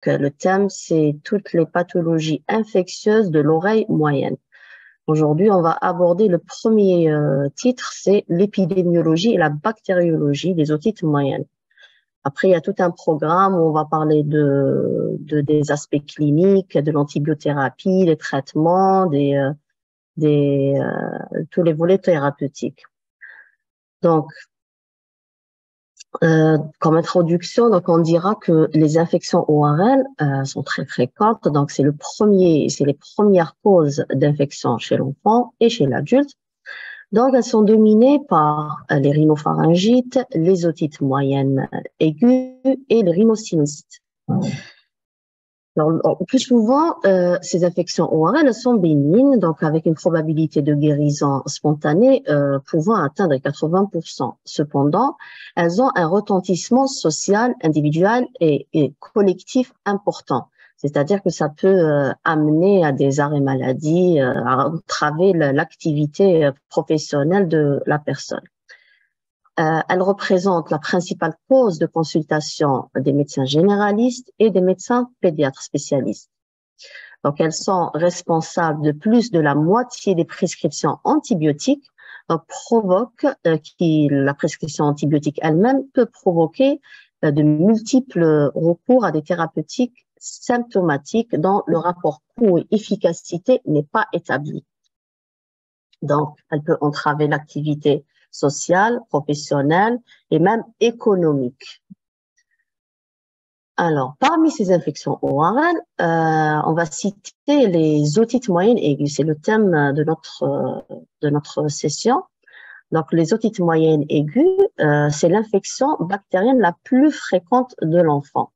le thème, c'est toutes les pathologies infectieuses de l'oreille moyenne. Aujourd'hui, on va aborder le premier titre, c'est l'épidémiologie et la bactériologie des otites moyennes. Après, il y a tout un programme où on va parler des aspects cliniques, de l'antibiothérapie, des traitements, tous les volets thérapeutiques. Donc, comme introduction, donc on dira que les infections ORL sont très fréquentes. Donc, c'est les premières causes d'infection chez l'enfant et chez l'adulte. Donc, elles sont dominées par les rhinopharyngites, les otites moyennes aiguës et les rhinosinusites. Alors, plus souvent, ces infections ORL sont bénignes, donc avec une probabilité de guérison spontanée pouvant atteindre 80%. Cependant, elles ont un retentissement social, individuel et collectif important. C'est-à-dire que ça peut amener à des arrêts maladie, à entraver l'activité professionnelle de la personne. Elle représente la principale cause de consultation des médecins généralistes et des médecins pédiatres spécialistes. Donc, elles sont responsables de plus de la moitié des prescriptions antibiotiques, donc la prescription antibiotique elle-même peut provoquer de multiples recours à des thérapeutiques symptomatiques dont le rapport coût et efficacité n'est pas établi. Donc, elle peut entraver l'activité sociale, professionnelle et même économique. Alors, parmi ces infections ORL, on va citer les otites moyennes aiguës. C'est le thème de notre session. Donc, les otites moyennes aiguës, c'est l'infection bactérienne la plus fréquente de l'enfant.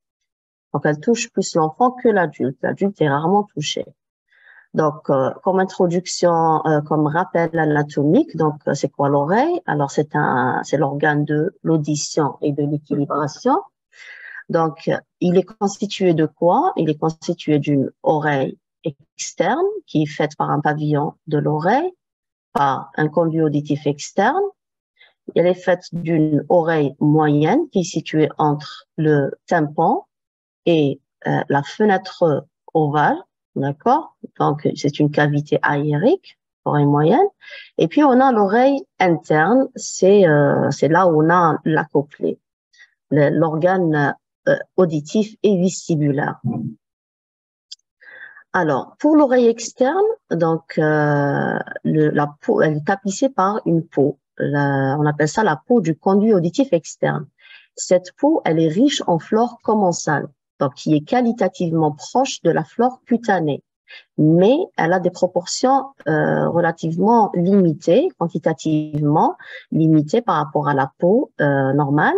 Donc, elle touche plus l'enfant que l'adulte. L'adulte est rarement touché. Donc, comme introduction, comme rappel anatomique, donc c'est quoi l'oreille? Alors, c'est l'organe de l'audition et de l'équilibration. Donc, il est constitué de quoi? Il est constitué d'une oreille externe qui est faite par un pavillon de l'oreille, par un conduit auditif externe. Elle est faite d'une oreille moyenne qui est située entre le tympan et la fenêtre ovale. D'accord? Donc, c'est une cavité aérique, oreille moyenne. Et puis, on a l'oreille interne, c'est là où on a l'accouplé, l'organe auditif et vestibulaire. Alors, pour l'oreille externe, donc, la peau, elle est tapissée par une peau. On appelle ça la peau du conduit auditif externe. Cette peau, elle est riche en flore commensale, donc qui est qualitativement proche de la flore cutanée, mais elle a des proportions relativement limitées, quantitativement limitées par rapport à la peau normale.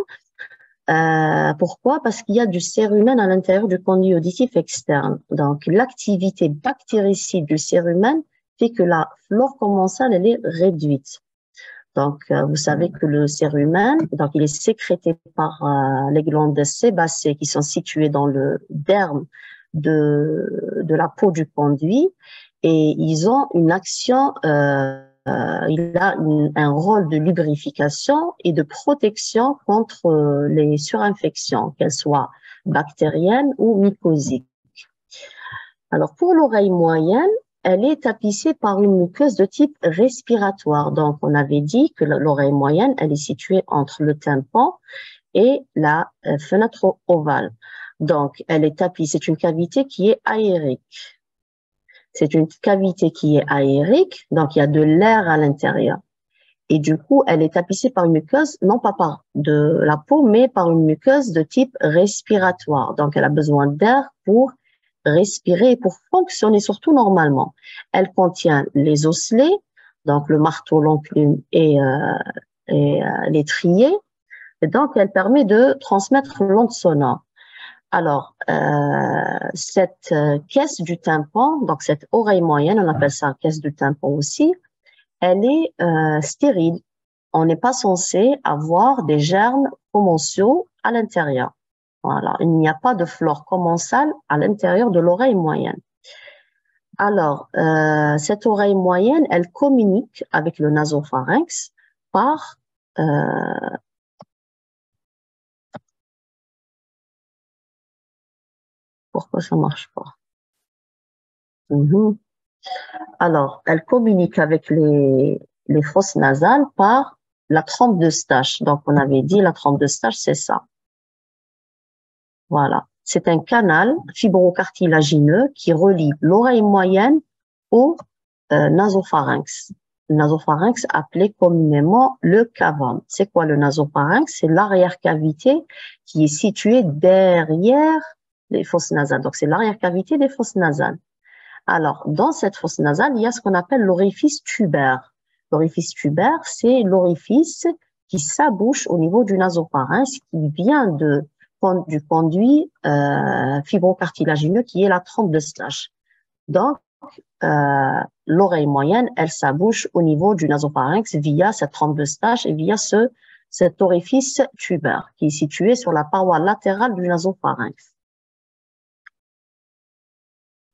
Pourquoi? Parce qu'il y a du cérumen à l'intérieur du conduit auditif externe. Donc, l'activité bactéricide du cérumen fait que la flore commensale, elle est réduite. Donc, vous savez que le cérumen, donc il est sécrété par les glandes sébacées qui sont situées dans le derme de la peau du conduit, et ils ont une action, il a un rôle de lubrification et de protection contre les surinfections, qu'elles soient bactériennes ou mycosiques. Alors, pour l'oreille moyenne, elle est tapissée par une muqueuse de type respiratoire. Donc, on avait dit que l'oreille moyenne, elle est située entre le tympan et la fenêtre ovale. Donc, elle est tapissée, c'est une cavité qui est aérique. C'est une cavité qui est aérique, donc il y a de l'air à l'intérieur. Et du coup, elle est tapissée par une muqueuse, non pas par de la peau, mais par une muqueuse de type respiratoire. Donc, elle a besoin d'air pour respirer et pour fonctionner surtout normalement. Elle contient les osselets, donc le marteau, l'enclume et l'étrier. Et donc, elle permet de transmettre l'onde sonore. Alors, cette caisse du tympan, donc cette oreille moyenne, on appelle ça caisse du tympan aussi, elle est stérile. On n'est pas censé avoir des germes commensaux à l'intérieur. Voilà, il n'y a pas de flore commensale à l'intérieur de l'oreille moyenne. Alors, cette oreille moyenne, elle communique avec le nasopharynx par Pourquoi ça marche pas? Mhm. Alors, elle communique avec les fosses nasales par la trompe d'Eustache. Donc, on avait dit la trompe d'Eustache, c'est ça. Voilà. C'est un canal fibrocartilagineux qui relie l'oreille moyenne au nasopharynx. Le nasopharynx appelé communément le cavum. C'est quoi le nasopharynx? C'est l'arrière-cavité qui est située derrière les fosses nasales. Donc, c'est l'arrière-cavité des fosses nasales. Alors, dans cette fosse nasale, il y a ce qu'on appelle l'orifice tubaire. L'orifice tubaire, c'est l'orifice qui s'abouche au niveau du nasopharynx, qui vient du conduit fibrocartilagineux qui est la trompe d'Eustache. Donc, l'oreille moyenne, elle s'abouche au niveau du nasopharynx via cette trompe d'Eustache et via cet orifice tubaire qui est situé sur la paroi latérale du nasopharynx.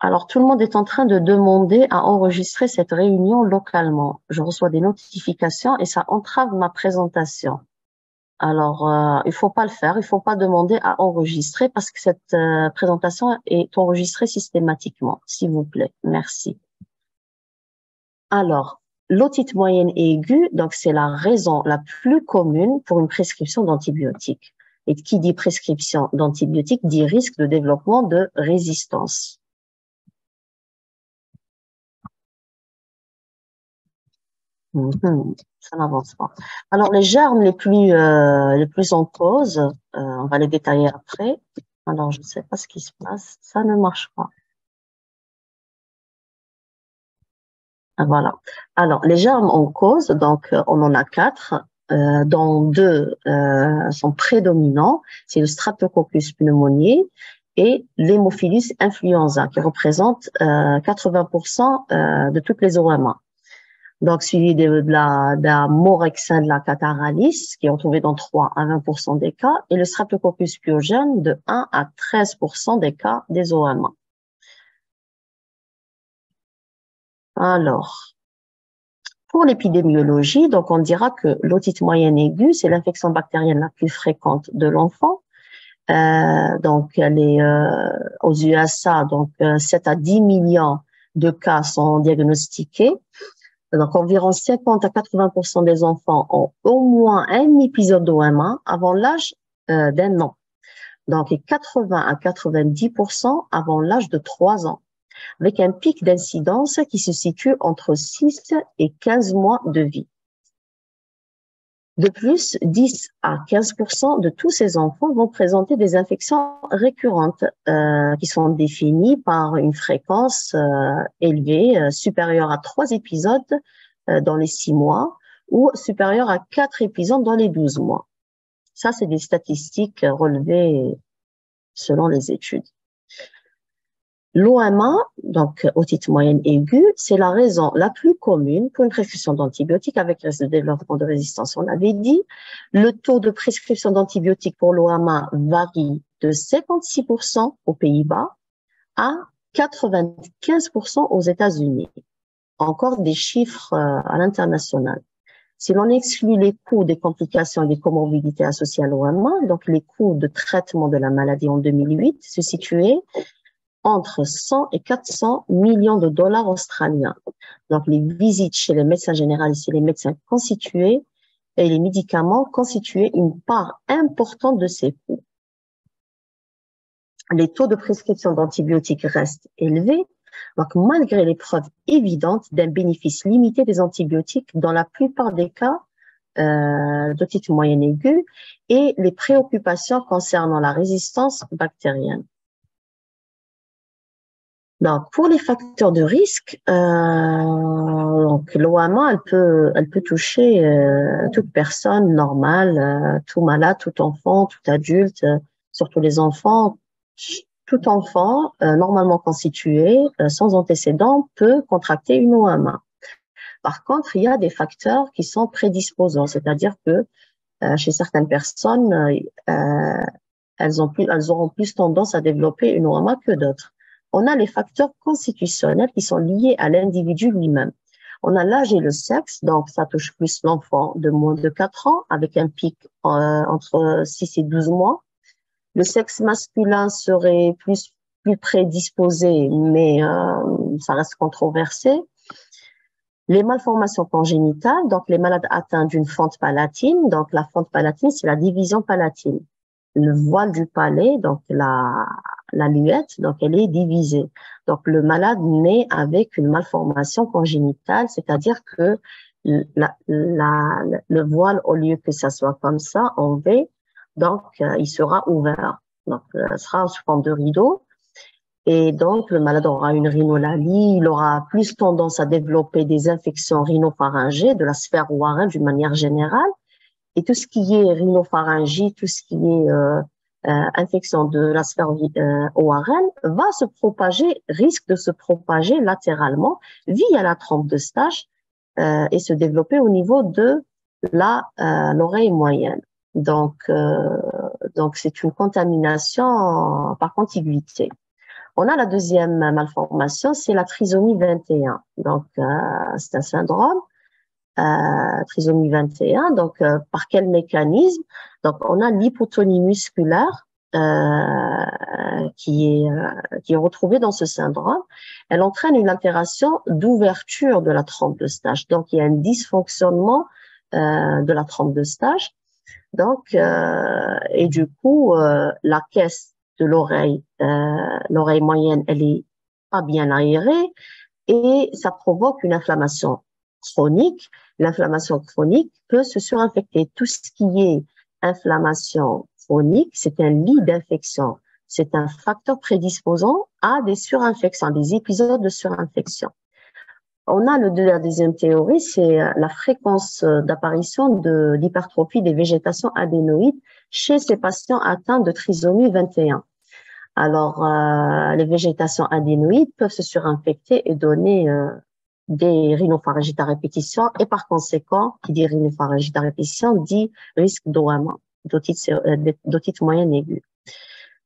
Alors, tout le monde est en train de demander à enregistrer cette réunion localement. Je reçois des notifications et ça entrave ma présentation. Alors, il faut pas le faire, il faut pas demander à enregistrer parce que cette présentation est enregistrée systématiquement, s'il vous plaît. Merci. Alors, l'otite moyenne et aiguë, donc c'est la raison la plus commune pour une prescription d'antibiotiques. Et qui dit prescription d'antibiotiques dit risque de développement de résistance. Ça n'avance pas. Alors, les germes les plus en cause, on va les détailler après. Alors, je ne sais pas ce qui se passe. Ça ne marche pas. Voilà. Alors, les germes en cause, donc, on en a 4, dont 2 sont prédominants. C'est le Streptococcus pneumoniae et l'Haemophilus influenza, qui représente 80% de toutes les OMA. Donc, suivi de la Morexin cataralis, qui est retrouvée dans 3 à 20% des cas, et le Streptococcus pyogène de 1 à 13% des cas des OMA. Alors, pour l'épidémiologie, donc on dira que l'otite moyenne aiguë, c'est l'infection bactérienne la plus fréquente de l'enfant. Donc, elle est aux USA, donc 7 à 10 millions de cas sont diagnostiqués. Donc, environ 50 à 80% des enfants ont au moins un épisode d'OMA avant l'âge d'1 an. Donc, et 80 à 90% avant l'âge de 3 ans, avec un pic d'incidence qui se situe entre 6 et 15 mois de vie. De plus, 10 à 15% de tous ces enfants vont présenter des infections récurrentes qui sont définies par une fréquence élevée, supérieure à 3 épisodes dans les 6 mois ou supérieure à 4 épisodes dans les 12 mois. Ça, c'est des statistiques relevées selon les études. L'OMA, donc otite moyenne aiguë, c'est la raison la plus commune pour une prescription d'antibiotiques avec risque de développement de résistance. On avait dit, le taux de prescription d'antibiotiques pour l'OMA varie de 56% aux Pays-Bas à 95% aux États-Unis. Encore des chiffres à l'international. Si l'on exclut les coûts des complications et des comorbidités associées à l'OMA, donc les coûts de traitement de la maladie en 2008 se situaient entre 100 et 400 millions de dollars australiens. Donc, les visites chez les médecins généralistes et les médecins constitués et les médicaments constituaient une part importante de ces coûts. Les taux de prescription d'antibiotiques restent élevés, donc malgré les preuves évidentes d'un bénéfice limité des antibiotiques dans la plupart des cas d'otite moyenne aiguë et les préoccupations concernant la résistance bactérienne. Donc, pour les facteurs de risque, donc l'OMA, elle peut toucher toute personne normale, tout malade, tout enfant, tout adulte, surtout les enfants. Tout enfant normalement constitué, sans antécédent, peut contracter une OMA. Par contre, il y a des facteurs qui sont prédisposants, c'est-à-dire que chez certaines personnes, elles auront plus tendance à développer une OMA que d'autres. On a les facteurs constitutionnels qui sont liés à l'individu lui-même. On a l'âge et le sexe, donc ça touche plus l'enfant de moins de 4 ans, avec un pic entre 6 et 12 mois. Le sexe masculin serait plus plus prédisposés, mais ça reste controversé. Les malformations congénitales, donc les malades atteints d'une fente palatine. Donc la fente palatine, c'est la division palatine. Le voile du palais, donc la luette, donc elle est divisée. Donc le malade naît avec une malformation congénitale, c'est-à-dire que le voile, au lieu que ça soit comme ça, en V, donc il sera ouvert. Donc ça sera sous forme de rideau. Et donc, le malade aura une rhinolalie, il aura plus tendance à développer des infections rhinopharyngées de la sphère ORL d'une manière générale. Et tout ce qui est rhinopharyngie, tout ce qui est infection de la sphère ORL va se propager, risque de se propager latéralement via la trompe de Stache et se développer au niveau de l'oreille moyenne. Donc c'est une contamination par contiguïté. On a la deuxième malformation, c'est la trisomie 21. Donc, c'est un syndrome, trisomie 21. Donc, par quel mécanisme? Donc, on a l'hypotonie musculaire qui est retrouvée dans ce syndrome. Elle entraîne une altération d'ouverture de la trompe de Stache. Donc, il y a un dysfonctionnement de la trompe de Stache. Donc, et du coup, la caisse de l'oreille moyenne, elle est pas bien aérée et ça provoque une inflammation chronique. L'inflammation chronique peut se surinfecter. Tout ce qui est inflammation chronique, c'est un lit d'infection. C'est un facteur prédisposant à des surinfections, des épisodes de surinfection. On a la deuxième théorie, c'est la fréquence d'apparition d'hypertrophie des végétations adénoïdes chez ces patients atteints de trisomie 21. Alors, les végétations adénoïdes peuvent se surinfecter et donner des rhinopharyngites à répétition et par conséquent, qui dit rhinopharyngite à répétition dit risque d'OMA, d'otite moyenne aiguë.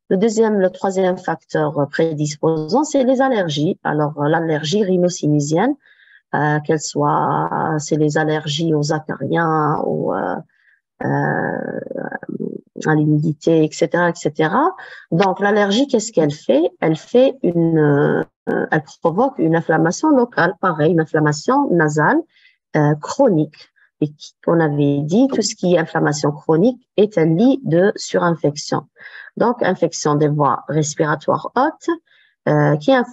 Le troisième facteur prédisposant, c'est les allergies. Alors, l'allergie rhinosinusienne, qu'elle soit, c'est les allergies aux acariens, à l'humidité, etc., etc. Donc, l'allergie, qu'est-ce qu'elle fait? Elle provoque une inflammation locale, pareil, une inflammation nasale chronique. Et qu'on avait dit, tout ce qui est inflammation chronique est un lit de surinfection. Donc, infection des voies respiratoires hautes, qui est un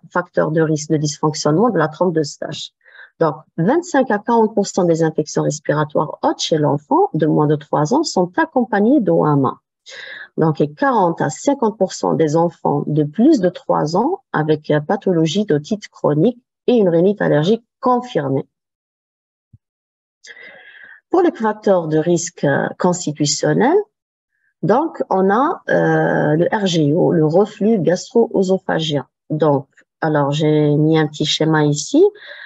facteur de risque de dysfonctionnement de la trompe de Stache. Donc, 25 à 40% des infections respiratoires hautes chez l'enfant de moins de 3 ans sont accompagnées d'OMA. Donc, et 40 à 50% des enfants de plus de 3 ans avec pathologie d'otite chronique et une rhinite allergique confirmée. Pour les facteurs de risque constitutionnel, donc, on a le RGO, le reflux gastro-œsophagien. Donc, alors, j'ai mis un petit schéma ici.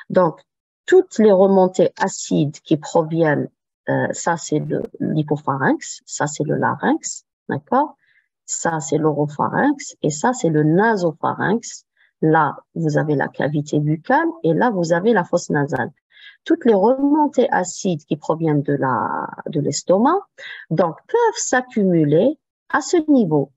Donc, toutes les remontées acides qui proviennent, ça c'est l'hypopharynx, ça c'est le larynx, d'accord? Ça c'est l'oropharynx et ça c'est le nasopharynx. Là, vous avez la cavité buccale et là, vous avez la fosse nasale. Toutes les remontées acides qui proviennent de l'estomac, donc peuvent s'accumuler à ce niveau,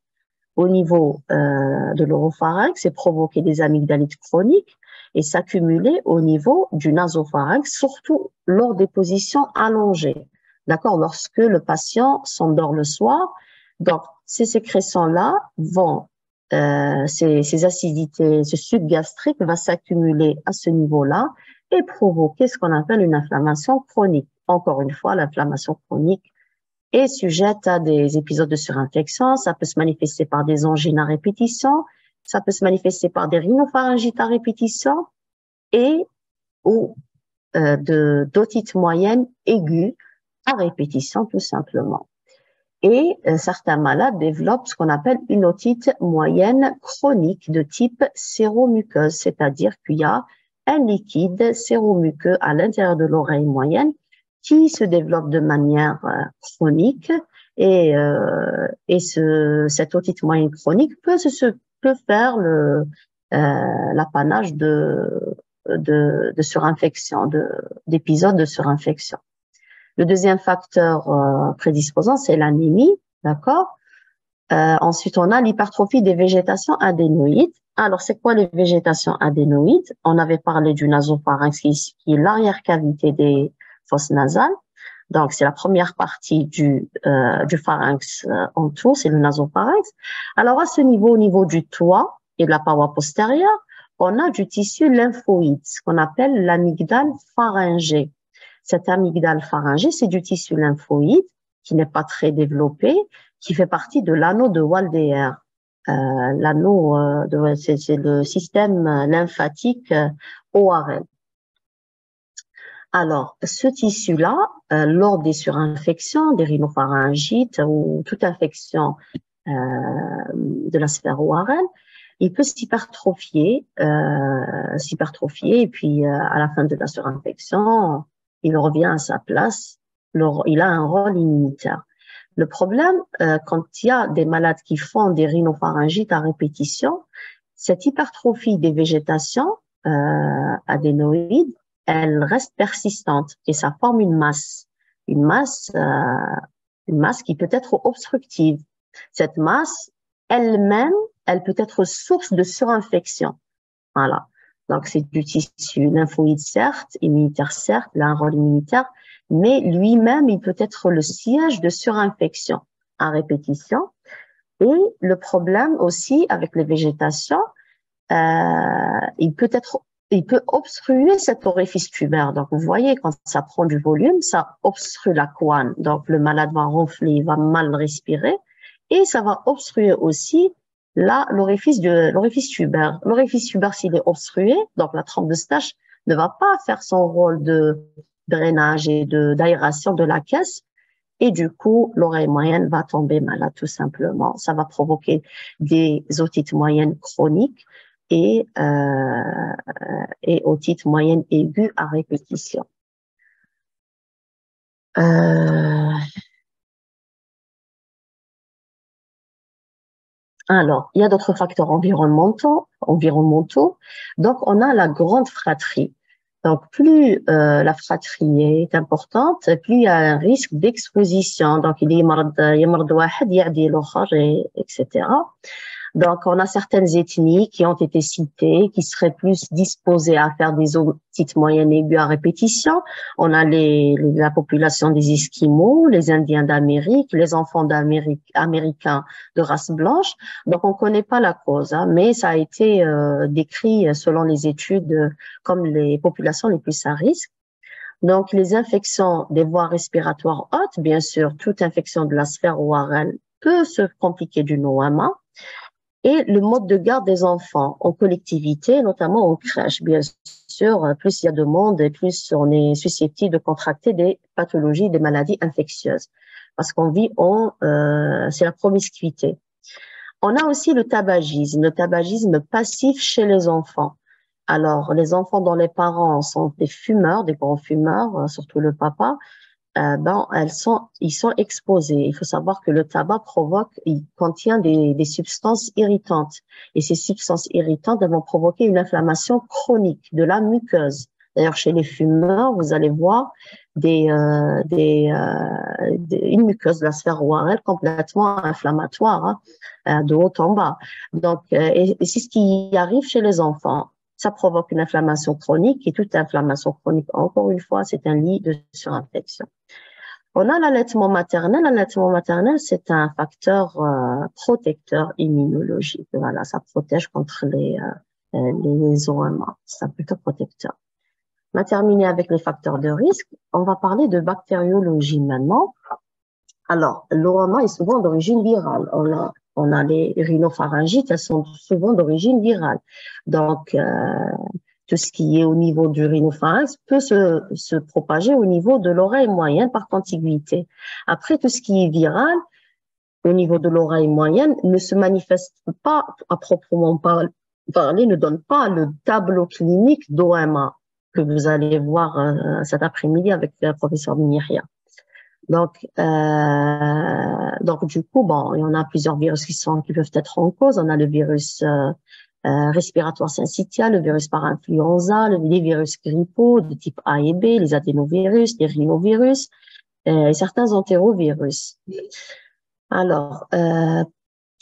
au niveau de l'oropharynx et provoquer des amygdalites chroniques et s'accumuler au niveau du nasopharynx, surtout lors des positions allongées. D'accord, lorsque le patient s'endort le soir, donc ces sécrétions-là vont, ces acidités, ce suc gastrique va s'accumuler à ce niveau-là et provoquer ce qu'on appelle une inflammation chronique. Encore une fois, l'inflammation chronique est sujette à des épisodes de surinfection. Ça peut se manifester par des angines à répétition, ça peut se manifester par des rhinopharyngites à répétition et ou d'otite moyenne aiguë à répétition tout simplement. Et certains malades développent ce qu'on appelle une otite moyenne chronique de type séromuqueuse, c'est-à-dire qu'il y a un liquide séromuqueux à l'intérieur de l'oreille moyenne qui se développe de manière chronique et cette otite moyenne chronique peut faire l'apanage de surinfection, d'épisodes de surinfection. Le deuxième facteur prédisposant, c'est l'anémie, d'accord? Ensuite, on a l'hypertrophie des végétations adénoïdes. Alors, c'est quoi les végétations adénoïdes? On avait parlé du nasopharynx, qui est l'arrière-cavité des fosses nasales. Donc, c'est la première partie du pharynx en tout, c'est le nasopharynx. Alors, à ce niveau, au niveau du toit et de la paroi postérieure, on a du tissu lymphoïde, ce qu'on appelle l'amygdale pharyngée. Cette amygdale pharyngée, c'est du tissu lymphoïde qui n'est pas très développé, qui fait partie de l'anneau de Waldeyer. L'anneau, c'est le système lymphatique ORL. Alors, ce tissu-là, lors des surinfections, des rhinopharyngites ou toute infection de la sphère ORL, il peut s'hypertrophier, et puis à la fin de la surinfection, il revient à sa place. Il a un rôle immunitaire. Le problème, quand il y a des malades qui font des rhinopharyngites à répétition, cette hypertrophie des végétations adénoïdes, elle reste persistante et ça forme une masse qui peut être obstructive. Cette masse, elle-même, elle peut être source de surinfection. Voilà. Donc, c'est du tissu lymphoïde, certes, immunitaire, certes, il a un rôle immunitaire, mais lui-même, il peut être le siège de surinfection à répétition. Et le problème aussi avec les végétations, il peut obstruer cet orifice tubaire. Donc, vous voyez, quand ça prend du volume, ça obstrue la couane. Donc, le malade va ronfler, il va mal respirer et ça va obstruer aussi l'orifice tubaire. L'orifice tubaire, s'il est obstrué, donc la trompe de Stache ne va pas faire son rôle de drainage et d'aération de la caisse. Et du coup, l'oreille moyenne va tomber malade, tout simplement. Ça va provoquer des otites moyennes chroniques et otite moyenne aiguë à répétition. Alors, il y a d'autres facteurs environnementaux. Donc, on a la grande fratrie. Donc, plus la fratrie est importante, plus il y a un risque d'exposition. Donc, il y a etc. Donc, on a certaines ethnies qui ont été citées, qui seraient plus disposées à faire des otites moyennes aiguës à répétition. On a la population des Esquimaux, les Indiens d'Amérique, les enfants américains de race blanche. Donc, on ne connaît pas la cause, hein, mais ça a été décrit selon les études comme les populations les plus à risque. Donc, les infections des voies respiratoires hautes, bien sûr, toute infection de la sphère ORL peut se compliquer d'une OMA. Et le mode de garde des enfants en collectivité, notamment en crèche, bien sûr, plus il y a de monde et plus on est susceptible de contracter des pathologies, des maladies infectieuses. Parce qu'on vit c'est la promiscuité. On a aussi le tabagisme passif chez les enfants. Alors, les enfants dont les parents sont des fumeurs, des grands fumeurs, surtout le papa, ils sont exposés. Il faut savoir que le tabac il contient des substances irritantes. Et ces substances irritantes, elles vont provoquer une inflammation chronique de la muqueuse. D'ailleurs, chez les fumeurs, vous allez voir une muqueuse de la sphère ORL complètement inflammatoire, hein, de haut en bas. Donc, et c'est ce qui arrive chez les enfants. Ça provoque une inflammation chronique et toute inflammation chronique, encore une fois, c'est un lit de surinfection. On a l'allaitement maternel. L'allaitement maternel, c'est un facteur protecteur immunologique. Voilà, ça protège contre les OMA. C'est un facteur protecteur. On va terminer avec les facteurs de risque. On va parler de bactériologie maintenant. Alors, l'OMA est souvent d'origine virale. On a les rhinopharyngites, elles sont souvent d'origine virale. Donc, tout ce qui est au niveau du rhinopharynx peut se propager au niveau de l'oreille moyenne par contiguïté. Après, tout ce qui est viral, au niveau de l'oreille moyenne, ne se manifeste pas à proprement parler, ne donne pas le tableau clinique d'OMA que vous allez voir cet après-midi avec le professeur Miniria. Donc, du coup, il y en a plusieurs virus qui peuvent être en cause. On a le virus respiratoire syncytial, le virus par influenza, les virus grippaux de type A et B, les adénovirus, les rhinovirus et certains entérovirus. Alors,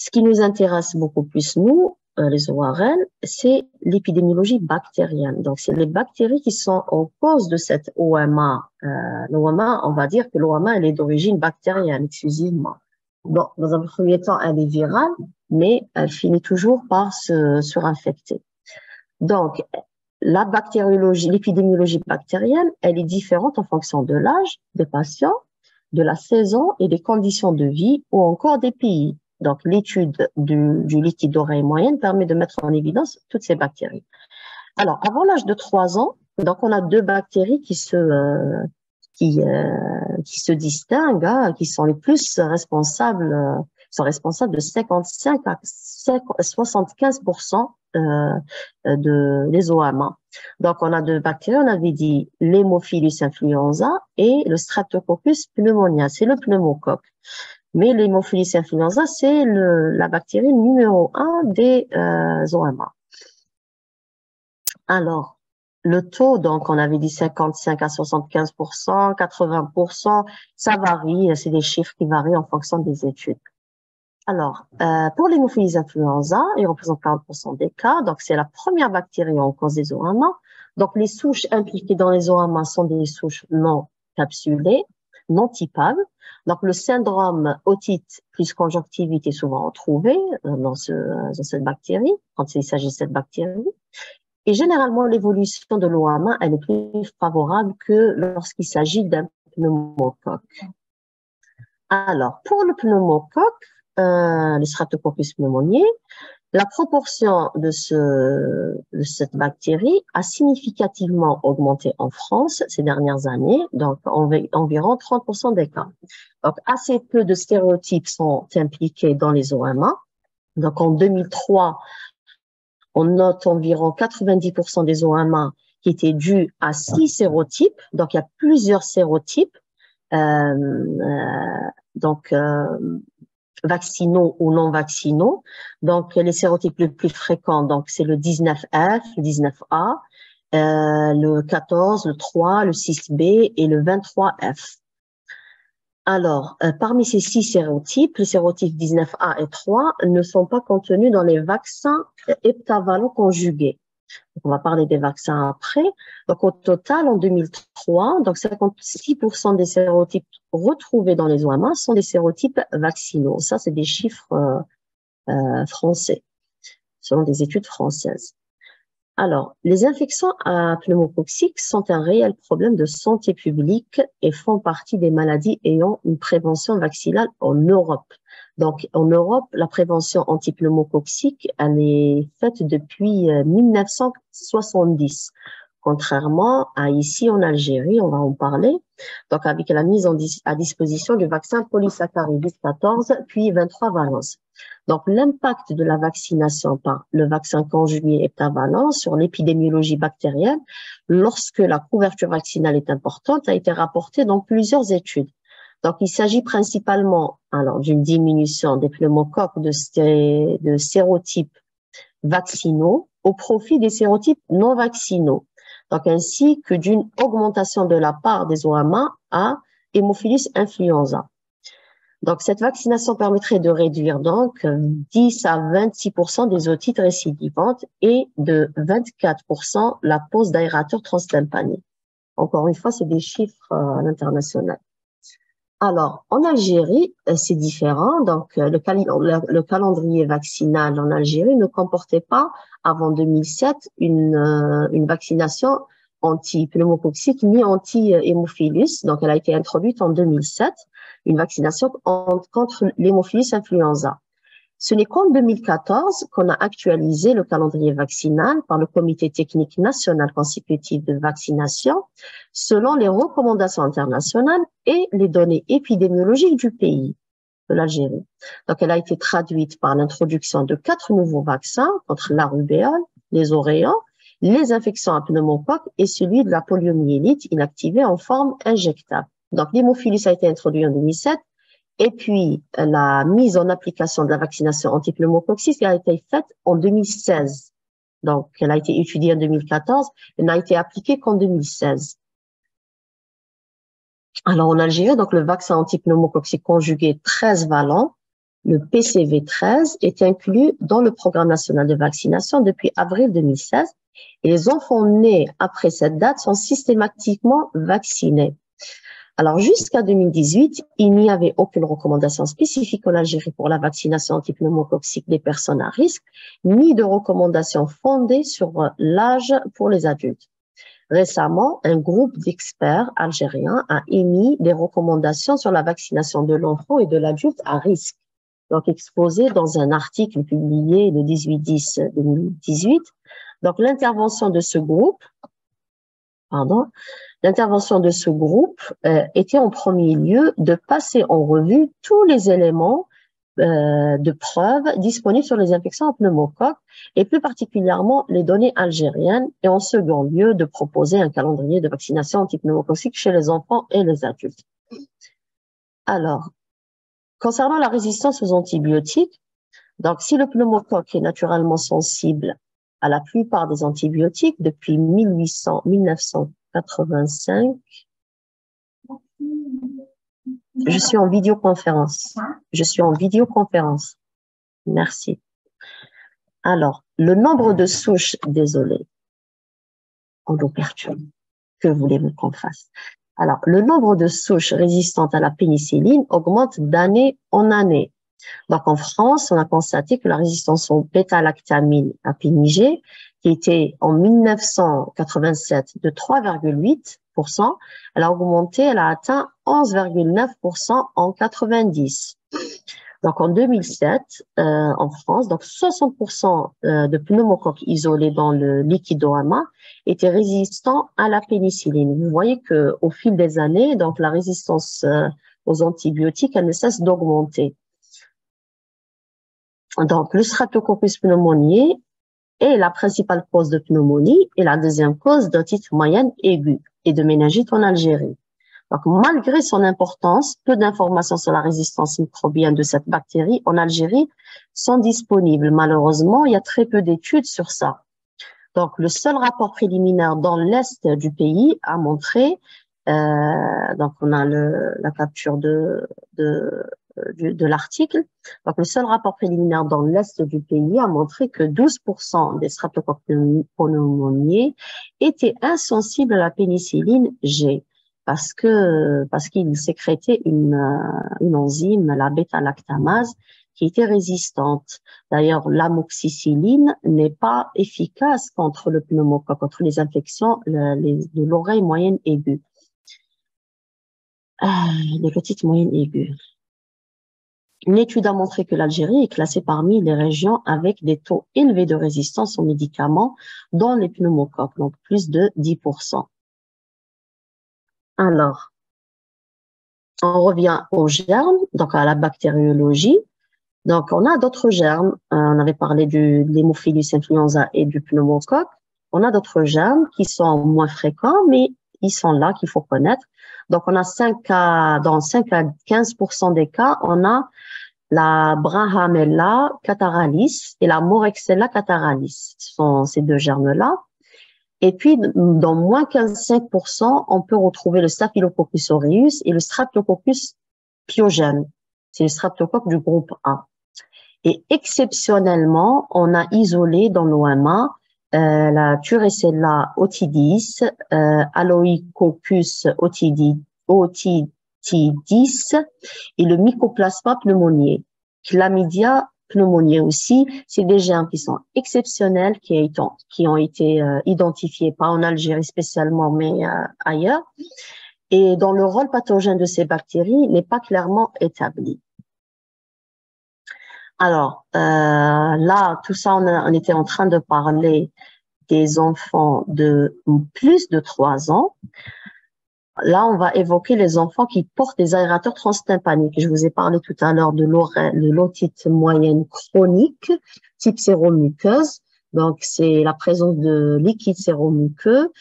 Ce qui nous intéresse beaucoup plus, nous, les ORL, c'est l'épidémiologie bactérienne. Donc, c'est les bactéries qui sont en cause de cette OMA. L'OMA, on va dire que l'OMA, elle est d'origine bactérienne exclusivement. Bon, dans un premier temps, elle est virale, mais elle finit toujours par se surinfecter. Donc, la bactériologie, l'épidémiologie bactérienne, elle est différente en fonction de l'âge des patients, de la saison et des conditions de vie ou encore des pays. Donc, l'étude du liquide d'oreille moyenne permet de mettre en évidence toutes ces bactéries. Alors, avant l'âge de 3 ans, donc on a deux bactéries qui se distinguent, hein, qui sont les plus responsables, sont responsables de 55 à 75% des OAMA. Donc, on a deux bactéries, on avait dit l'Haemophilus influenza et le Streptococcus pneumoniae, c'est le pneumocoque. Mais l'Haemophilus influenza, c'est la bactérie numéro 1 des OAMA. Alors, le taux, donc, on avait dit 55 à 75%, 80%, ça varie, c'est des chiffres qui varient en fonction des études. Alors, pour l'Haemophilus influenza, il représente 40% des cas, donc c'est la première bactérie en cause des OAMA. Donc, les souches impliquées dans les OAMA sont des souches non capsulées, non typables. Donc, le syndrome otite plus conjonctivite est souvent retrouvé dans cette bactérie, quand il s'agit de cette bactérie. Et généralement, l'évolution de l'OAMA, elle est plus favorable que lorsqu'il s'agit d'un pneumocoque. Alors, pour le pneumocoque, le Streptococcus pneumoniae, la proportion de cette bactérie a significativement augmenté en France ces dernières années, donc environ 30% des cas. Donc, assez peu de stéréotypes sont impliqués dans les OAMA. Donc, en 2003, on note environ 90% des OAMA qui étaient dus à 6 sérotypes. Donc, il y a plusieurs sérotypes, vaccinaux ou non vaccinaux. Donc, les sérotypes les plus fréquents, donc c'est le 19F, le 19A, le 14, le 3, le 6B et le 23F. Alors, parmi ces 6 sérotypes, les sérotypes 19A et 3 ne sont pas contenus dans les vaccins heptavalents conjugués. Donc, on va parler des vaccins après. Donc, au total, en 2003, donc 56% des sérotypes retrouvés dans les OAMA sont des sérotypes vaccinaux. Ça, c'est des chiffres français, selon des études françaises. Alors, les infections pneumococciques sont un réel problème de santé publique et font partie des maladies ayant une prévention vaccinale en Europe. Donc, en Europe, la prévention antipneumococcique, elle est faite depuis 1970. Contrairement à ici en Algérie, on va en parler, donc avec la mise à disposition du vaccin polysaccharidis 14, puis 23 valences. Donc, l'impact de la vaccination par le vaccin conjugué heptavalent sur l'épidémiologie bactérienne, lorsque la couverture vaccinale est importante, a été rapporté dans plusieurs études. Donc, il s'agit principalement alors d'une diminution des pneumocoques de sérotypes vaccinaux au profit des sérotypes non vaccinaux. Donc, ainsi que d'une augmentation de la part des OAMA à Haemophilus influenza. Donc, cette vaccination permettrait de réduire donc 10 à 26% des otites récidivantes et de 24% la pose d'aérateurs transtympaniques. Encore une fois, c'est des chiffres à l'international. Alors, en Algérie, c'est différent. Donc, le calendrier vaccinal en Algérie ne comportait pas, avant 2007, une vaccination anti-pneumococcique ni anti-hémophilus. Donc, elle a été introduite en 2007, une vaccination contre l'hémophilus influenza. Ce n'est qu'en 2014 qu'on a actualisé le calendrier vaccinal par le Comité technique national consécutif de vaccination selon les recommandations internationales et les données épidémiologiques du pays, de l'Algérie. Donc, elle a été traduite par l'introduction de 4 nouveaux vaccins contre la rubéole, les auréons, les infections à pneumocoque et celui de la poliomyélite inactivée en forme injectable. Donc, l'hémophilus a été introduit en 2007. Et puis, la mise en application de la vaccination antipneumococcique a été faite en 2016. Donc, elle a été étudiée en 2014, elle n'a été appliquée qu'en 2016. Alors, en Algérie, donc, le vaccin antipneumococcique conjugué 13 valent Le PCV13 est inclus dans le programme national de vaccination depuis avril 2016 et les enfants nés après cette date sont systématiquement vaccinés. Alors, jusqu'à 2018, il n'y avait aucune recommandation spécifique en Algérie pour la vaccination anti-pneumococcique des personnes à risque, ni de recommandation fondée sur l'âge pour les adultes. Récemment, un groupe d'experts algériens a émis des recommandations sur la vaccination de l'enfant et de l'adulte à risque. Donc, exposé dans un article publié le 18-10-2018. Donc, l'intervention de ce groupe, était en premier lieu de passer en revue tous les éléments de preuve disponibles sur les infections en pneumocoque et plus particulièrement les données algériennes et en second lieu de proposer un calendrier de vaccination anti-pneumococcique chez les enfants et les adultes. Alors, concernant la résistance aux antibiotiques, donc si le pneumocoque est naturellement sensible à la plupart des antibiotiques depuis 1985, je suis en vidéoconférence. Merci. Alors, le nombre de souches, désolé, on nous perturbe. Que voulez-vous qu'on fasse? Alors, le nombre de souches résistantes à la pénicilline augmente d'année en année. Donc, en France, on a constaté que la résistance au bêta-lactamine à Pénigé, qui était en 1987 de 3,8%, elle a augmenté, elle a atteint 11,9% en 90. Donc, en 2007, en France, donc 60% de pneumocoques isolés dans le liquide OMA étaient résistants à la pénicilline. Vous voyez que au fil des années, donc la résistance aux antibiotiques, elle ne cesse d'augmenter. Donc, le Streptococcus pneumoniae est la principale cause de pneumonie et la deuxième cause d'otite moyenne aiguë et de méningite en Algérie. Donc, malgré son importance, peu d'informations sur la résistance microbienne de cette bactérie en Algérie sont disponibles. Malheureusement, il y a très peu d'études sur ça. Donc, le seul rapport préliminaire dans l'est du pays a montré, donc on a la capture de l'article. Donc, le seul rapport préliminaire dans l'est du pays a montré que 12% des streptocoques pneumoniae étaient insensibles à la pénicilline G. Parce qu'il sécrétait une enzyme, la bêta-lactamase, qui était résistante. D'ailleurs, l'amoxicilline n'est pas efficace contre le pneumocoque, contre les infections de l'oreille moyenne aiguë. Les petites moyennes aiguës. Une étude a montré que l'Algérie est classée parmi les régions avec des taux élevés de résistance aux médicaments, dont les pneumocoques, donc plus de 10%. Alors, on revient aux germes, donc à la bactériologie. Donc, on a d'autres germes. On avait parlé de l'Haemophilus influenza et du pneumocoque. On a d'autres germes qui sont moins fréquents, mais ils sont là, qu'il faut connaître. Donc, on a dans 5 à 15% des cas, on a la Brahamella cataralis et la Moraxella cataralis. Ce sont ces deux germes-là. Et puis, dans moins 15,5%, on peut retrouver le Staphylococcus aureus et le Streptococcus pyogène. C'est le streptocoque du groupe A. Et exceptionnellement, on a isolé dans l'OMA la Turicella otidis, Aloecoccus otidis et le Mycoplasma pneumoniae. Chlamydia pneumoniae aussi, c'est des germes qui sont exceptionnels, qui ont été identifiés, pas en Algérie spécialement, mais ailleurs, et dont le rôle pathogène de ces bactéries n'est pas clairement établi. Alors, là, tout ça, on était en train de parler des enfants de plus de 3 ans. Là, on va évoquer les enfants qui portent des aérateurs transtympaniques. Je vous ai parlé tout à l'heure de l'otite moyenne chronique, type séromuqueuse. Donc, c'est la présence de liquide séromuqueux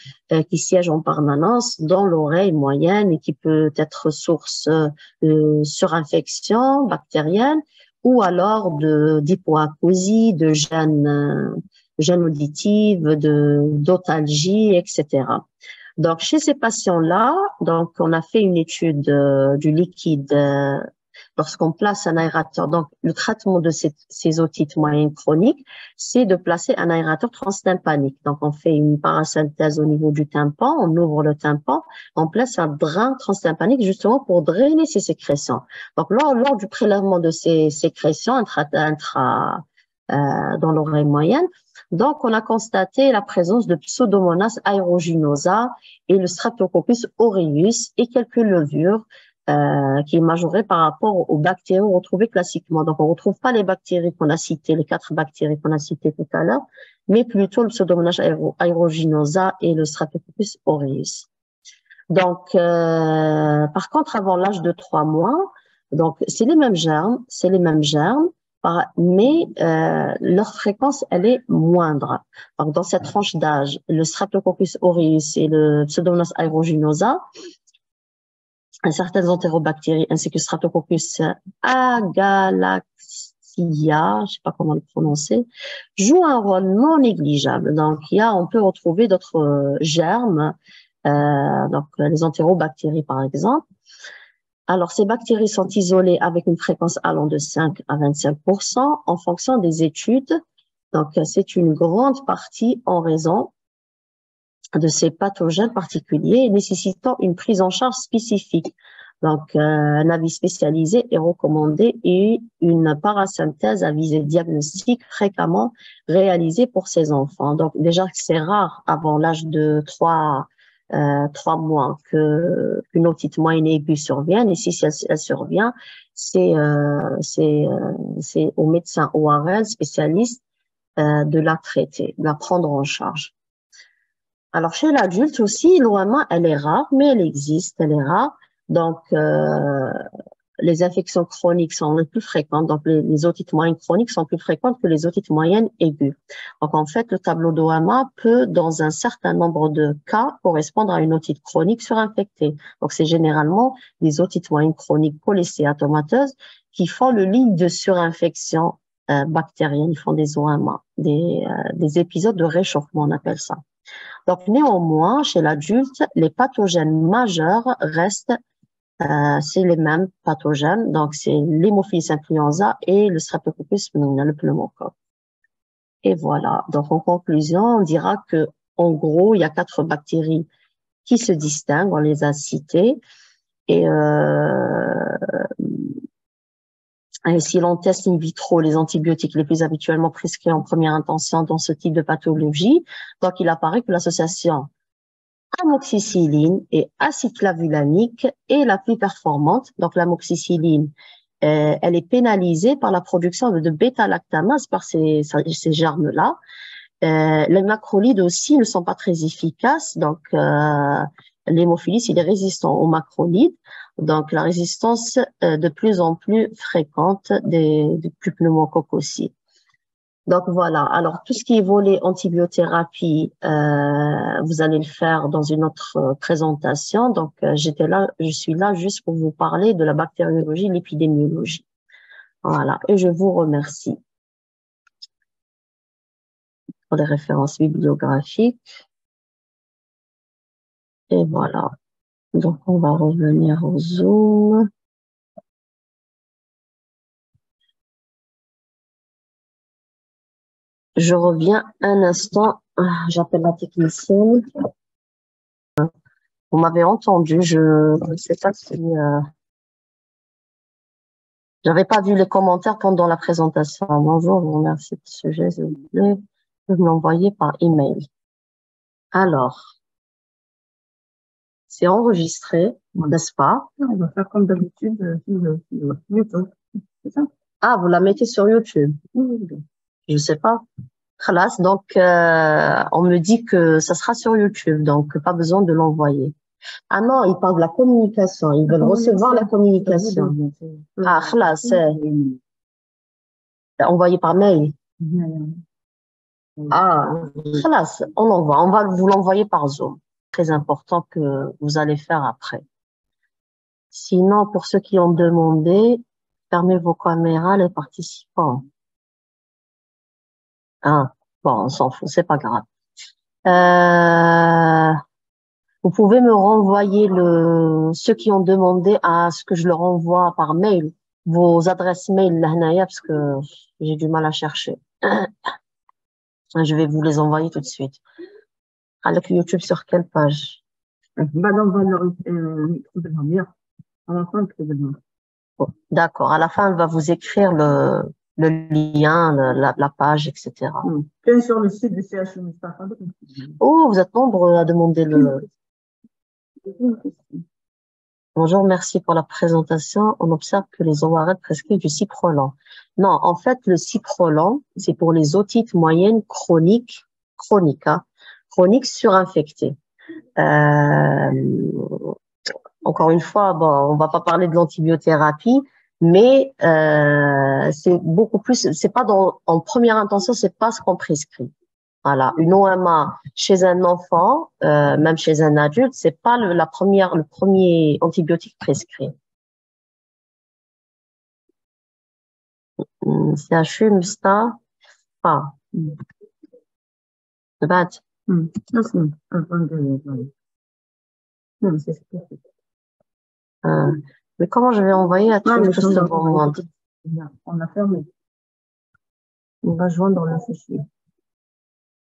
qui siège en permanence dans l'oreille moyenne et qui peut être source de surinfection bactérienne ou alors d'hypoacousie, de gêne auditive, d'otalgie, etc. Donc, chez ces patients-là, donc on a fait une étude du liquide lorsqu'on place un aérateur, donc le traitement de ces otites moyennes chroniques, c'est de placer un aérateur transtympanique. Donc on fait une parasynthèse au niveau du tympan, on ouvre le tympan, on place un drain transtympanique justement pour drainer ces sécrétions. Donc lors du prélèvement de ces sécrétions dans l'oreille moyenne, donc on a constaté la présence de Pseudomonas aeruginosa et le Streptococcus aureus et quelques levures qui est majorée par rapport aux bactéries retrouvées classiquement. Donc on retrouve pas les bactéries qu'on a citées, les 4 bactéries qu'on a citées tout à l'heure, mais plutôt le Pseudomonas aeruginosa et le Streptococcus aureus. Donc, par contre, avant l'âge de 3 mois, donc c'est les mêmes germes, mais leur fréquence, elle est moindre. Donc, dans cette tranche d'âge, le Streptococcus aureus et le Pseudomonas aeruginosa, certaines entérobactéries ainsi que Streptococcus agalactiae, je sais pas comment le prononcer, jouent un rôle non négligeable. Donc, on peut retrouver d'autres germes, donc les entérobactéries par exemple. Alors, ces bactéries sont isolées avec une fréquence allant de 5 à 25% en fonction des études. Donc, c'est une grande partie en raison de ces pathogènes particuliers nécessitant une prise en charge spécifique. Donc, un avis spécialisé est recommandé et une parasynthèse à visée diagnostique fréquemment réalisée pour ces enfants. Donc, déjà, c'est rare avant l'âge de 3 mois qu'une otite moyenne aiguë survienne. Et si elle survient, c'est au médecin ORL spécialiste de la traiter, de la prendre en charge. Alors, chez l'adulte aussi, l'OMA, elle est rare, mais elle existe, elle est rare. Donc, les infections chroniques sont les plus fréquentes. Donc, les otites moyennes chroniques sont plus fréquentes que les otites moyennes aiguës. Donc, en fait, le tableau d'OMA peut, dans un certain nombre de cas, correspondre à une otite chronique surinfectée. Donc, c'est généralement des otites moyennes chroniques polycéatomateuses qui font le lit de surinfection bactérienne. Ils font des OMA, des épisodes de réchauffement, on appelle ça. Donc, néanmoins, chez l'adulte, les pathogènes majeurs restent, c'est les mêmes pathogènes. Donc, c'est l'hémophilus influenza et le Streptococcus pneumoniae, le pneumocoque. Et voilà. Donc, en conclusion, on dira que, en gros, il y a 4 bactéries qui se distinguent, on les a citées. Et si l'on teste in vitro les antibiotiques les plus habituellement prescrits en première intention dans ce type de pathologie, donc il apparaît que l'association amoxicilline et aciclavulanique est la plus performante. Donc l'amoxicilline, elle est pénalisée par la production de bêta-lactamase par ces germes-là. Les macrolides aussi ne sont pas très efficaces, donc l'hémophilus, il est résistant aux macrolides, donc la résistance de plus en plus fréquente du pneumocoque aussi. Donc voilà, alors tout ce qui est volet antibiothérapie, vous allez le faire dans une autre présentation. Donc je suis là juste pour vous parler de la bactériologie et l'épidémiologie. Voilà, et je vous remercie pour les références bibliographiques. Et voilà. Donc, on va revenir au Zoom. Je reviens un instant. J'appelle la technicienne. Vous m'avez entendu. Je ne sais pas si... j'avais pas vu les commentaires pendant la présentation. Bonjour, je vous remercie de ce sujet, s'il vous plaît. Vous me l'envoyer par email. Alors, c'est enregistré, n'est-ce pas? On va faire comme d'habitude sur YouTube. C'est ça? Ah, vous la mettez sur YouTube? Je sais pas. Khalas, donc on me dit que ça sera sur YouTube, donc pas besoin de l'envoyer. Ah non, ils parlent de la communication, ils veulent recevoir la communication. Ah, khalas, c'est envoyé par mail. Ah, khalas, on va vous l'envoyer par Zoom. Très important que vous allez faire après. Sinon, pour ceux qui ont demandé, fermez vos caméras, les participants. Ah, bon, on s'en fout, c'est pas grave. Vous pouvez me renvoyer ceux qui ont demandé à ce que je leur envoie par mail. vos adresses mail là, هنايا, parce que j'ai du mal à chercher. Je vais vous les envoyer tout de suite. Avec YouTube sur quelle page? بعد on va leur نكتب لهم ياك à la fin نكتب لهم. D'accord. À la fin, elle va vous écrire le lien, la page, etc. كاين sur le site du CHU Mustafa. Oh, vous êtes nombreux à demander le... Bonjour, merci pour la présentation. On observe que les ORL prescrivent du ciprolent. Non, en fait, le ciprolent, c'est pour les otites moyennes chroniques surinfectées. Encore une fois, bon, on va pas parler de l'antibiothérapie, mais c'est beaucoup plus, c'est pas en première intention, c'est pas ce qu'on prescrit. Voilà, une OMA chez un enfant, même chez un adulte, c'est pas le premier antibiotique prescrit. CHU Mustafa. بعد. Mais comment je vais envoyer à tout ce bon monde? On a fermé. On va joindre le fichier.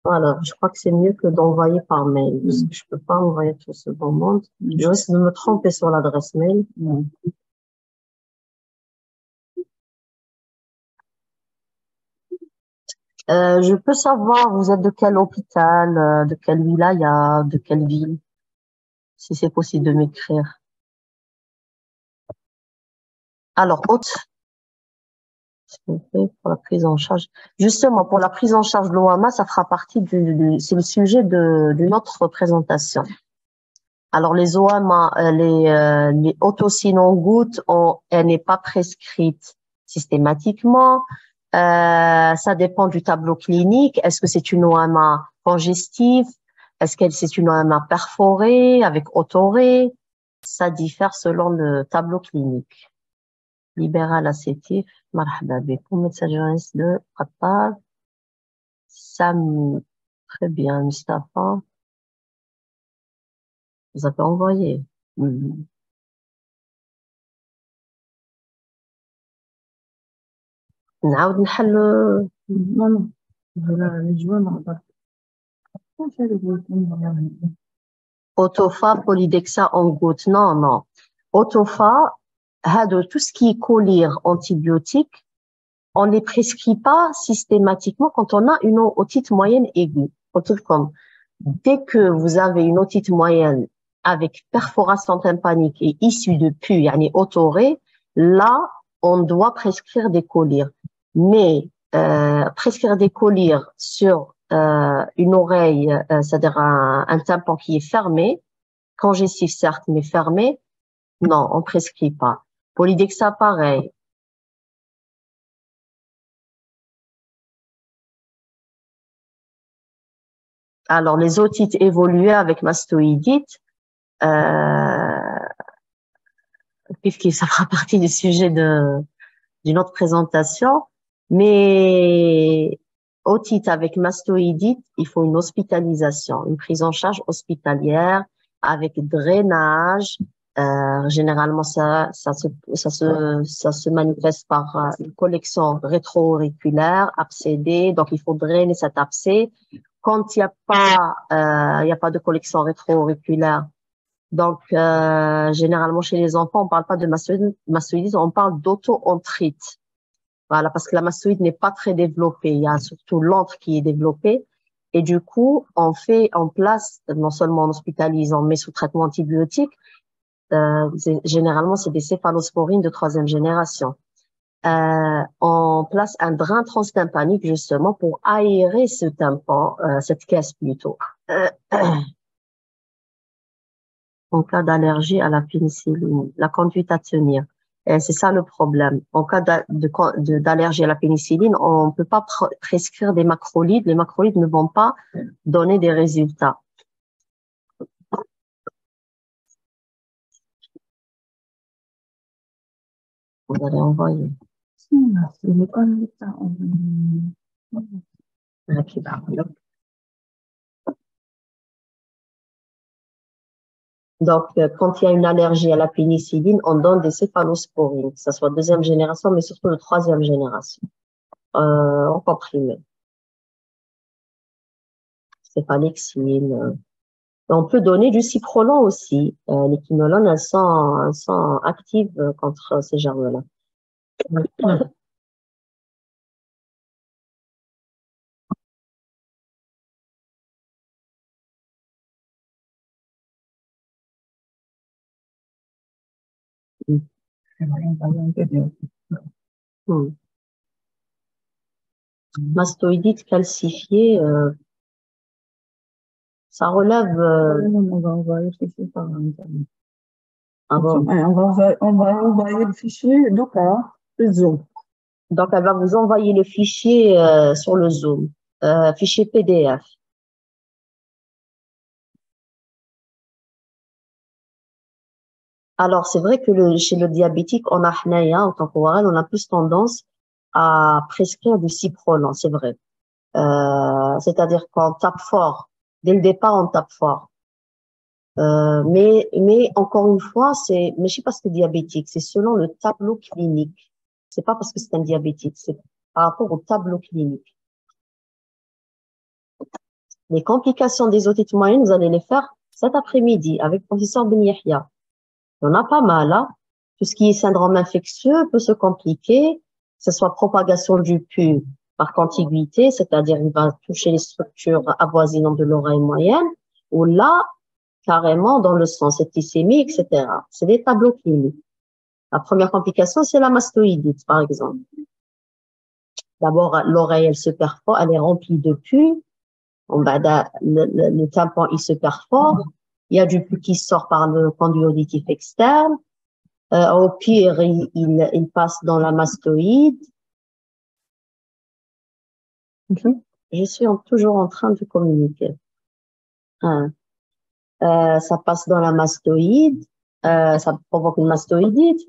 Voilà, je crois que c'est mieux que d'envoyer par mail, parce que je peux pas envoyer tout ce bon monde. Je risque de me tromper sur l'adresse mail. Je peux savoir, vous êtes de quel hôpital, de quelle wilaya, de quelle ville, si c'est possible de m'écrire. Alors, pour la prise en charge. Justement, pour la prise en charge de l'OAMA, ça fera partie c'est le sujet d'une autre présentation. Alors, les OAMA, les autocines en gouttes, elle n'est pas prescrite systématiquement. Ça dépend du tableau clinique. Est-ce que c'est une OAMA congestive? Est-ce que c'est une OAMA perforée avec autoré? Ça diffère selon le tableau clinique. Libéral acétif, marhaba bikoum, médecin généraliste de Qatar. Sam, très bien, Mustafa. Vous avez envoyé. نعاود نحل. Non, les joindre. Autopha, Polydexa en gouttes. Non. Autopha, tout ce qui est collyre antibiotique, on ne les prescrit pas systématiquement quand on a une otite moyenne aiguë. Comme dès que vous avez une otite moyenne avec perforation tympanique et issue de pus, yani autoré, là, on doit prescrire des collyres. Mais prescrire des collyres sur une oreille, c'est-à-dire un tympan qui est fermé, congestif certes, mais fermé, non, on prescrit pas. Polydexa, pareil. Alors, les otites évoluées avec mastoïdite, puisque ça fera partie du sujet d'une autre présentation, mais otite avec mastoïdite, il faut une hospitalisation, une prise en charge hospitalière avec drainage. Généralement, ça se manifeste par une collection rétro-auriculaire abcédée, donc il faut drainer cet abcès. Quand il n'y a pas de collection rétro-auriculaire, donc généralement chez les enfants, on parle pas de mastoïdite, on parle d'auto-entrite. Voilà, parce que la mastoïde n'est pas très développée. Il y a surtout l'antre qui est développé. Et du coup, on fait en place, non seulement en hospitalisant, mais sous traitement antibiotique, généralement, c'est des céphalosporines de 3e génération. On place un drain transtympanique justement pour aérer ce tympan, cette caisse plutôt. En cas d'allergie à la pénicilline, la conduite à tenir. Et c'est ça le problème. En cas d'allergie à la pénicilline, on ne peut pas prescrire des macrolides. Les macrolides ne vont pas donner des résultats. Vous allez envoyer. Donc, quand il y a une allergie à la pénicilline, on donne des céphalosporines, que ce soit deuxième génération, mais surtout de troisième génération, en comprimé. Céphalexine. On peut donner du ciprolon aussi. Les quinolones, elles sont actives contre ces germes-là. Mastoïdite calcifiée, ça relève On va envoyer le fichier par Internet. avant. On va envoyer le fichier donc à le Zoom. Donc, elle va vous envoyer le fichier sur le Zoom, fichier PDF. Alors, c'est vrai que chez le diabétique, on a HNAIA, en tant qu'ORL, on a plus tendance à prescrire du ciprolon, c'est vrai. C'est-à-dire qu'on tape fort. Dès le départ, on tape fort. Mais encore une fois, mais je sais pas ce que diabétique, c'est selon le tableau clinique. C'est pas parce que c'est un diabétique, c'est par rapport au tableau clinique. Les complications des otites moyennes, vous allez les faire cet après-midi avec le professeur Ben Yahya. Il y en a pas mal, hein. Tout ce qui est syndrome infectieux peut se compliquer, que ce soit propagation du pus par contiguïté, c'est-à-dire il va toucher les structures avoisinantes de l'oreille moyenne, ou là, carrément dans le sang, septicémie, etc. C'est des tableaux cliniques. La première complication, c'est la mastoïdite, par exemple. D'abord, l'oreille, elle se perfore, elle est remplie de pus. Le tympan, il se perfore. Il y a du pus qui sort par le conduit auditif externe. Au pire, il passe dans la mastoïde. Je suis toujours en train de communiquer. Ça passe dans la mastoïde. Ça provoque une mastoïdite.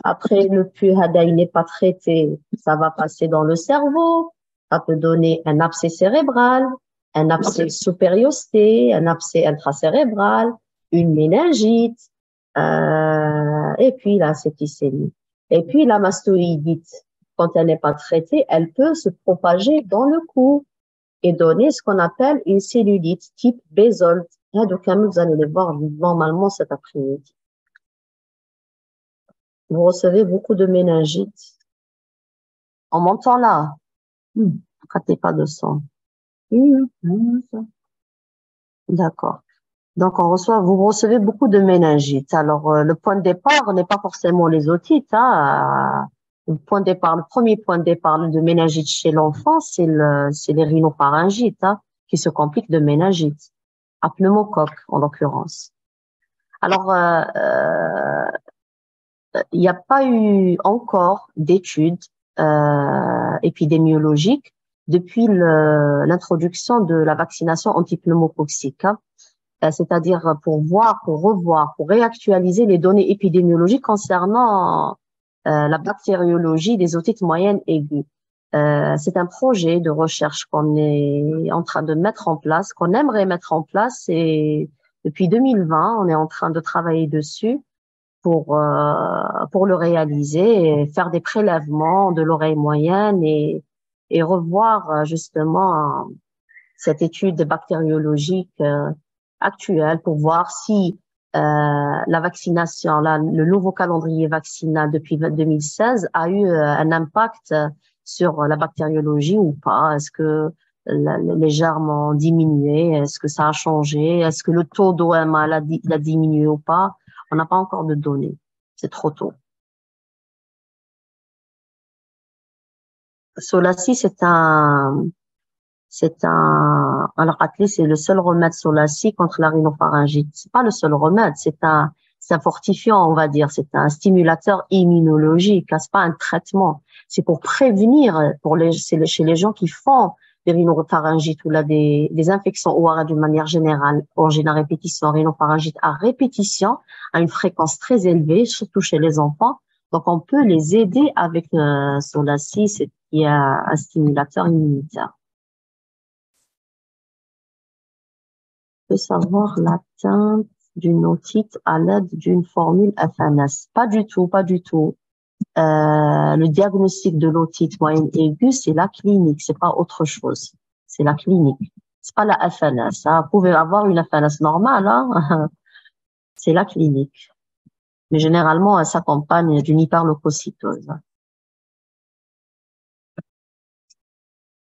Après, le pus hada, il n'est pas traité. Ça va passer dans le cerveau. Ça peut donner un abcès cérébral, un abcès sous-périosté, un abcès intracérébral, une méningite, et puis la septicémie. Et puis la mastoïdite, quand elle n'est pas traitée, elle peut se propager dans le cou et donner ce qu'on appelle une cellulite type Bézold. Donc, vous allez les voir normalement cet après-midi. Vous recevez beaucoup de méningites. En montant là, ne ratez pas de sang. D'accord. Donc, vous recevez beaucoup de méningites. Alors, le point de départ n'est pas forcément les otites, hein. Le premier point de départ de méningite chez l'enfant, c'est les rhinopharyngites, hein, qui se compliquent de méningite, à pneumocoque, en l'occurrence. Alors, il n'y a pas eu encore d'études épidémiologiques depuis l'introduction de la vaccination antipneumococcique, hein. C'est-à-dire pour revoir, pour réactualiser les données épidémiologiques concernant la bactériologie des otites moyennes aiguës. C'est un projet de recherche qu'on est en train de mettre en place, qu'on aimerait mettre en place, et depuis 2020, on est en train de travailler dessus pour le réaliser, et faire des prélèvements de l'oreille moyenne et revoir justement cette étude bactériologique actuelle pour voir si la vaccination, le nouveau calendrier vaccinal depuis 2016 a eu un impact sur la bactériologie ou pas. Est-ce que les germes ont diminué? Est-ce que ça a changé? Est-ce que le taux d'OMA l'a diminué ou pas? On n'a pas encore de données. C'est trop tôt. Solaci, alors Atli, c'est le seul remède Solaci contre la rhinopharyngite. C'est pas le seul remède, c'est un fortifiant, on va dire. C'est un stimulateur immunologique. C'est pas un traitement. C'est pour prévenir, chez les gens qui font des rhinopharyngites ou des infections ORL d'une manière générale, angine à répétition, rhinopharyngite à répétition, à une fréquence très élevée, surtout chez les enfants. Donc, on peut les aider avec Solaci, qui est un stimulateur immunitaire. On peut savoir l'atteinte d'une otite à l'aide d'une formule FNS. Pas du tout, pas du tout. Le diagnostic de l'otite moyenne aiguë, c'est la clinique, c'est pas autre chose. C'est la clinique. C'est pas la FNS. Hein. Vous pouvez avoir une FNS normale, hein. C'est la clinique. Mais généralement, elle s'accompagne d'une hyperleucocytose.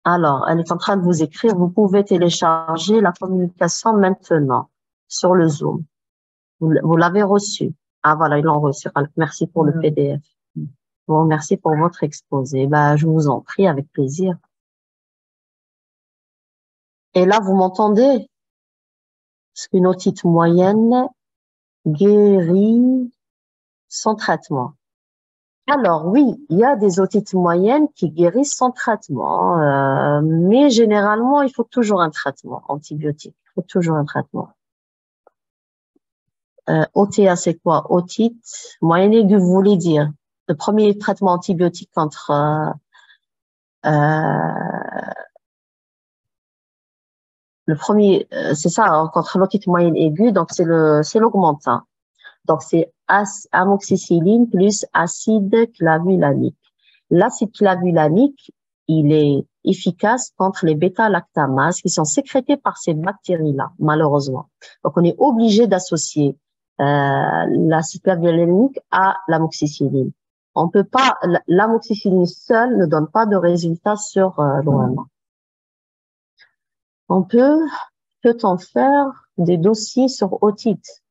Alors, elle est en train de vous écrire, vous pouvez télécharger la communication maintenant sur le Zoom. Vous l'avez reçu. Ah voilà, ils l'ont reçu. Merci pour le PDF. Bon, merci pour votre exposé. Ben, je vous en prie, avec plaisir. Et là, vous m'entendez? Parce qu'une otite moyenne guérit sans traitement. Alors oui, il y a des otites moyennes qui guérissent sans traitement, mais généralement, il faut toujours un traitement antibiotique. Il faut toujours un traitement. OTA, c'est quoi? Otite moyenne aiguë, vous voulez dire le premier traitement antibiotique contre le premier, c'est ça, hein, contre l'otite moyenne aiguë, donc c'est l'augmentin. Donc c'est amoxicilline plus acide clavulanique. L'acide clavulanique, il est efficace contre les bêta-lactamases qui sont sécrétées par ces bactéries-là, malheureusement. Donc on est obligé d'associer l'acide clavulanique à l'amoxicilline. On peut pas, l'amoxicilline seule ne donne pas de résultat sur l'OMA. Peut-on faire des dossiers sur otite?